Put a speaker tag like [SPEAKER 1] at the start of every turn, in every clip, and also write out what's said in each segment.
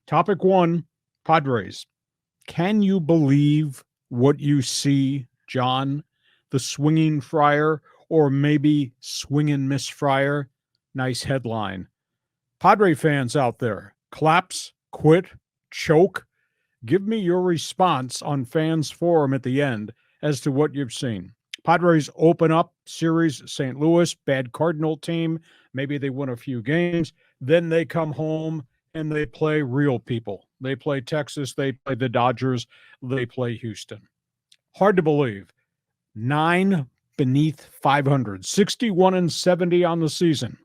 [SPEAKER 1] Topic 1, Padres. Can you believe what you see, John? The swinging friar, or maybe swing and miss friar? Nice headline. Padre fans out there, collapse, quit, choke. Give me your response on Fans Forum at the end as to what you've seen. Padres open up series St. Louis, bad Cardinal team. Maybe they win a few games. Then they come home and they play real people. They play Texas. They play the Dodgers. They play Houston. Hard to believe. 9 beneath 500, 61-70 on the season.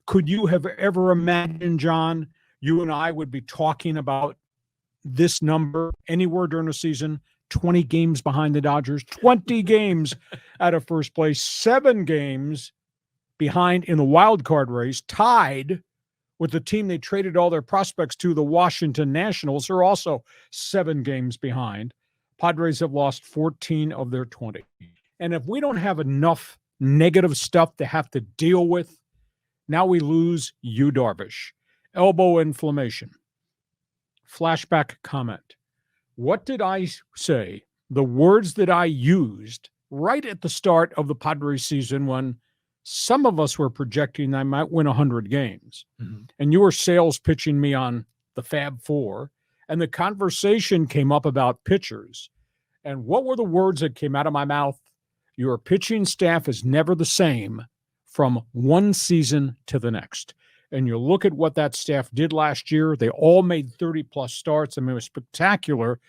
[SPEAKER 1] Could you have ever imagined, John, you and I would be talking about this number anywhere during the season? 20 games behind the Dodgers, 20 games out of first place, 7 games behind in the wild card race, tied with the team they traded all their prospects to, the Washington Nationals, are also 7 games behind. Padres have lost 14 of their 20. And if we don't have enough negative stuff to have to deal with, now we lose Yu Darvish. Elbow inflammation. Flashback comment. What did I say? The words that I used right at the start of the Padres season when some of us were projecting I might win 100 games. Mm-hmm. And you were sales pitching me on the Fab Four. And the conversation came up about pitchers. And what were the words that came out of my mouth? Your pitching staff is never the same from one season to the next. And you look at what that staff did last year. They all made 30-plus starts. I mean, it was spectacular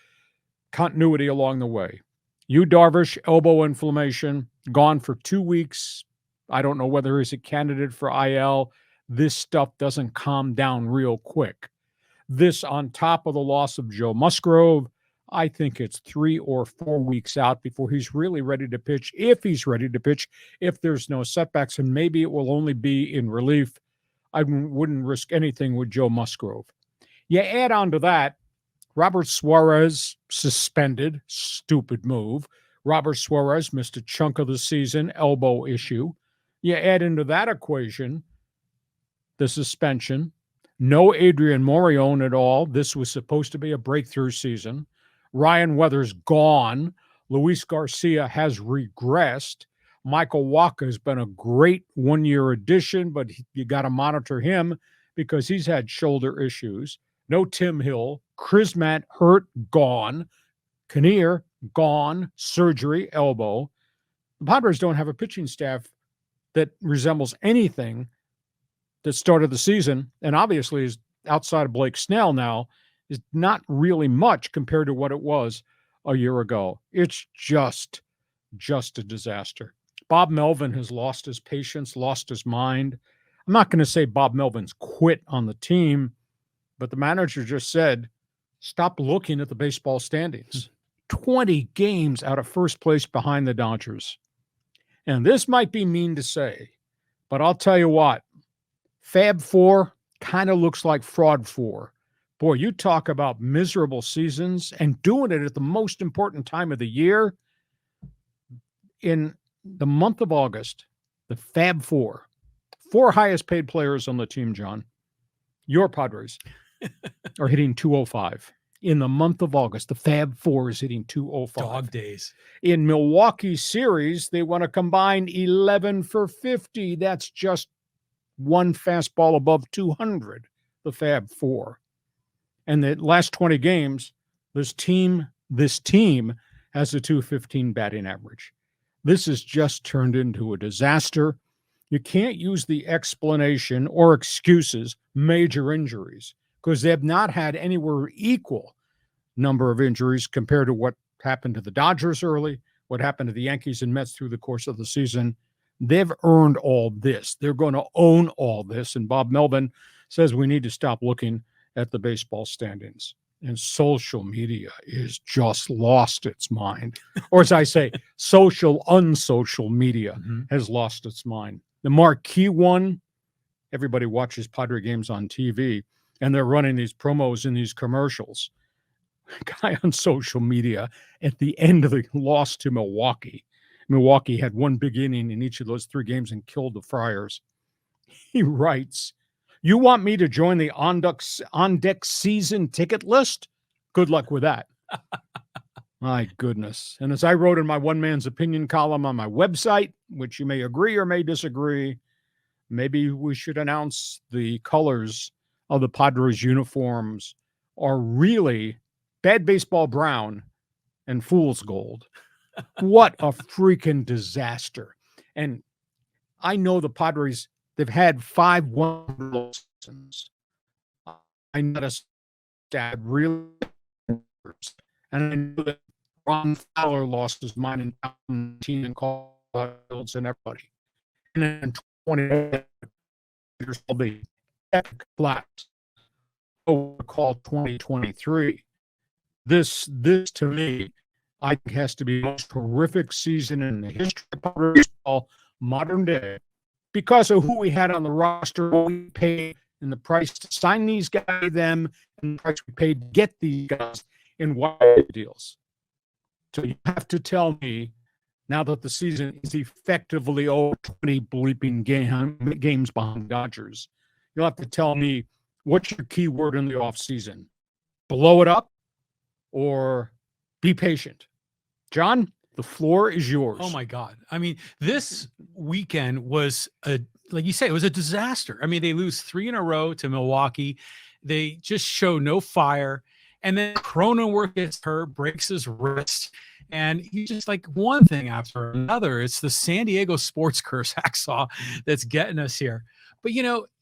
[SPEAKER 1] continuity along the way. Yu Darvish, elbow inflammation, gone for 2 weeks. I don't know whether he's a candidate for IL. This stuff doesn't calm down real quick. This on top of the loss of Joe Musgrove. I think it's 3 or 4 weeks out before he's really ready to pitch, if he's ready to pitch, if there's no setbacks, and maybe it will only be in relief. I wouldn't risk anything with Joe Musgrove. You add on to that, Robert Suarez suspended, stupid move. Robert Suarez missed a chunk of the season, elbow issue. You add into that equation the suspension, no Adrian Morejon at all. This was supposed to be a breakthrough season. Ryan Weathers gone. Luis Garcia has regressed. Michael Wacha has been a great one-year addition, but you got to monitor him because he's had shoulder issues. No Tim Hill. Krismat hurt, gone. Kinnear, gone. Surgery, elbow. The Padres don't have a pitching staff that resembles anything that started the season, and obviously is outside of Blake Snell now, is not really much compared to what it was a year ago. It's just a disaster. Bob Melvin has lost his patience, lost his mind. I'm not going to say Bob Melvin's quit on the team, but the manager just said, stop looking at the baseball standings. 20 games out of first place behind the Dodgers. And this might be mean to say, but I'll tell you what, Fab Four kind of looks like Fraud Four. Boy, you talk about miserable seasons and doing it at the most important time of the year. In the month of August, the Fab Four, 4 highest paid players on the team, John, your Padres, are hitting 205. In the month of August, the Fab Four is hitting 205.
[SPEAKER 2] Dog days.
[SPEAKER 1] In Milwaukee's series, they want to combine 11 for 50. That's just one fastball above 200, the Fab Four. And the last 20 games, this team has a 215 batting average. This has just turned into a disaster. You can't use the explanation or excuses, major injuries, because they have not had anywhere equal number of injuries compared to what happened to the Dodgers early, what happened to the Yankees and Mets through the course of the season. They've earned all this. They're going to own all this. And Bob Melvin says we need to stop looking at the baseball standings. And social media is just lost its mind. Or as I say, unsocial media has lost its mind. The marquee one, everybody watches Padre games on TV, and they're running these promos and these commercials. Guy on social media at the end of the loss to Milwaukee. Milwaukee had one big inning in each of those 3 games and killed the Friars. He writes, You want me to join the on deck season ticket list? Good luck with that. My goodness. And as I wrote in my one man's opinion column on my website, which you may agree or may disagree, maybe we should announce the colors of the Padres uniforms are really bad baseball brown and fool's gold. What a freaking disaster. And I know the Padres, they've had 5 wonderful seasons. I know that stat really, and I know that Ron Fowler lost his mind in 2019 and called and everybody. And then 20 years will be epic collapse. Call 2023. This to me, I think has to be the most horrific season in the history of baseball, modern day, because of who we had on the roster, what we paid, and the price to sign these guys, them, and the price we paid to get these guys in wide deals. So you have to tell me, now that the season is effectively over 20 bleeping games behind Dodgers, you'll have to tell me, what's your key word in the offseason? Blow it up or be patient? John, the floor is yours.
[SPEAKER 2] Oh my God. I mean, this weekend was like you say, it was a disaster. I mean, they lose 3 in a row to Milwaukee. They just show no fire. And then Cronenworth gets hurt, breaks his wrist. And he's just like one thing after another. It's the San Diego sports curse, Hacksaw, that's getting us here. But,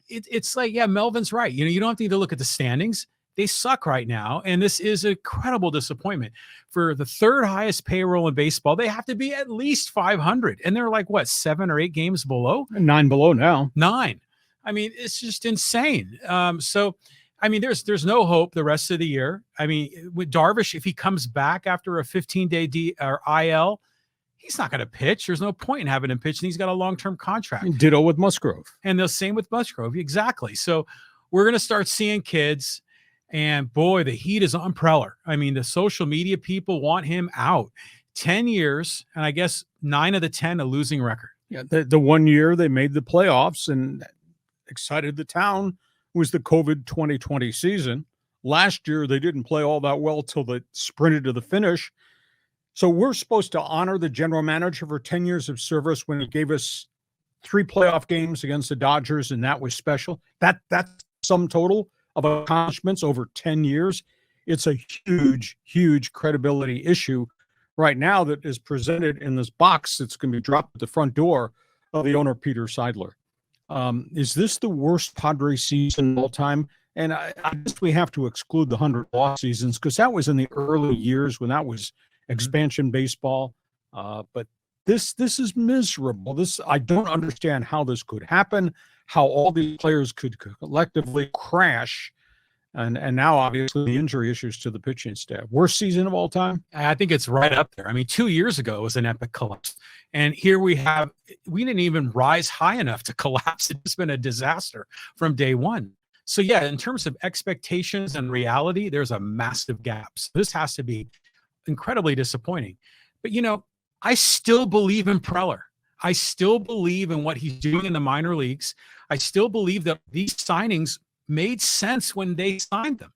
[SPEAKER 2] it's like, yeah, Melvin's right. You don't have to look at the standings. They suck right now. And this is an incredible disappointment. For the 3rd highest payroll in baseball, they have to be at least 500. And they're like, what, 7 or 8 games below?
[SPEAKER 1] 9 below now.
[SPEAKER 2] 9. I mean, it's just insane. So, I mean, there's no hope the rest of the year. I mean, with Darvish, if he comes back after a 15-day or IL, he's not going to pitch. There's no point in having him pitch. And he's got a long-term contract.
[SPEAKER 1] Ditto with Musgrove.
[SPEAKER 2] And the same with Musgrove. Exactly. So we're going to start seeing kids. And boy, the heat is on Preller. I mean, the social media people want him out. 10 years, and I guess 9 of the 10 a losing record.
[SPEAKER 1] Yeah, the 1 year they made the playoffs and excited the town was the COVID 2020 season. Last year, they didn't play all that well till they sprinted to the finish. So we're supposed to honor the general manager for 10 years of service when he gave us 3 playoff games against the Dodgers, and that was special. That's sum total of accomplishments over 10 years. It's a huge, huge credibility issue right now that is presented in this box that's going to be dropped at the front door of the owner, Peter Seidler. Is this the worst Padres season of all time? And I guess we have to exclude the 100 loss seasons because that was in the early years when that was expansion baseball. But this is miserable. I don't understand how this could happen, how all these players could collectively crash. And now, obviously, the injury issues to the pitching staff. Worst season of all time?
[SPEAKER 2] I think it's right up there. I mean, 2 years ago, it was an epic collapse. And here we didn't even rise high enough to collapse. It's been a disaster from day one. So, yeah, in terms of expectations and reality, there's a massive gap. So this has to be incredibly disappointing. But, I still believe in Preller. I still believe in what he's doing in the minor leagues. I still believe that these signings made sense when they signed them.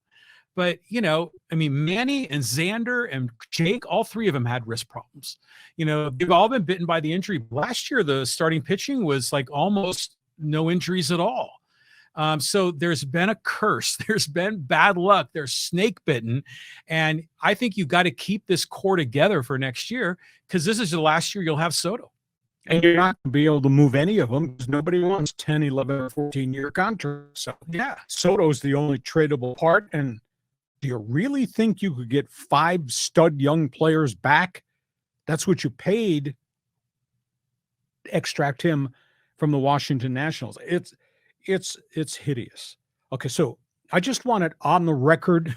[SPEAKER 2] But, Manny and Xander and Jake, all 3 of them had wrist problems. They've all been bitten by the injury. Last year, the starting pitching was like almost no injuries at all. So there's been a curse. There's been bad luck. They're snake bitten. And I think you've got to keep this core together for next year because this is the last year you'll have Soto.
[SPEAKER 1] And you're not going to be able to move any of them because nobody wants 10, 11, or 14-year contracts. So, yeah, Soto's the only tradable part. And do you really think you could get 5 stud young players back? That's what you paid to extract him from the Washington Nationals. It's hideous. Okay, so I just want it on the record.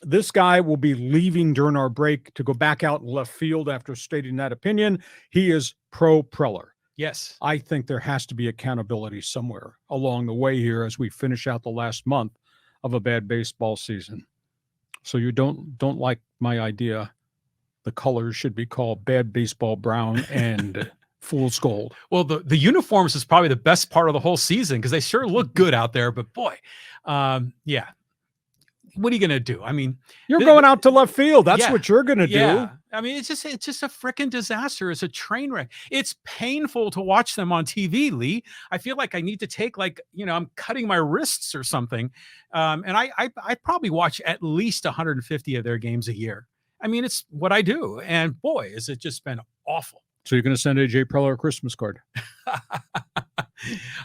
[SPEAKER 1] This guy will be leaving during our break to go back out in left field after stating that opinion. He is pro Preller.
[SPEAKER 2] Yes.
[SPEAKER 1] I think there has to be accountability somewhere along the way here as we finish out the last month of a bad baseball season. So you don't like my idea. The colors should be called bad baseball brown and Fool's gold.
[SPEAKER 2] Well, the uniforms is probably the best part of the whole season because they sure look good out there. But boy, yeah. What are you going to do? I mean,
[SPEAKER 1] you're going out to left field. That's
[SPEAKER 2] yeah,
[SPEAKER 1] what you're going to
[SPEAKER 2] yeah.
[SPEAKER 1] do.
[SPEAKER 2] I mean, it's just a freaking disaster. It's a train wreck. It's painful to watch them on TV, Lee. I feel like I need to take I'm cutting my wrists or something. And I probably watch at least 150 of their games a year. I mean, it's what I do. And boy, has it just been awful.
[SPEAKER 1] So you're going to send AJ Preller a Christmas card.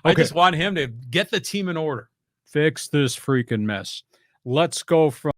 [SPEAKER 2] I just want him to get the team in order.
[SPEAKER 1] Fix this freaking mess. Let's go from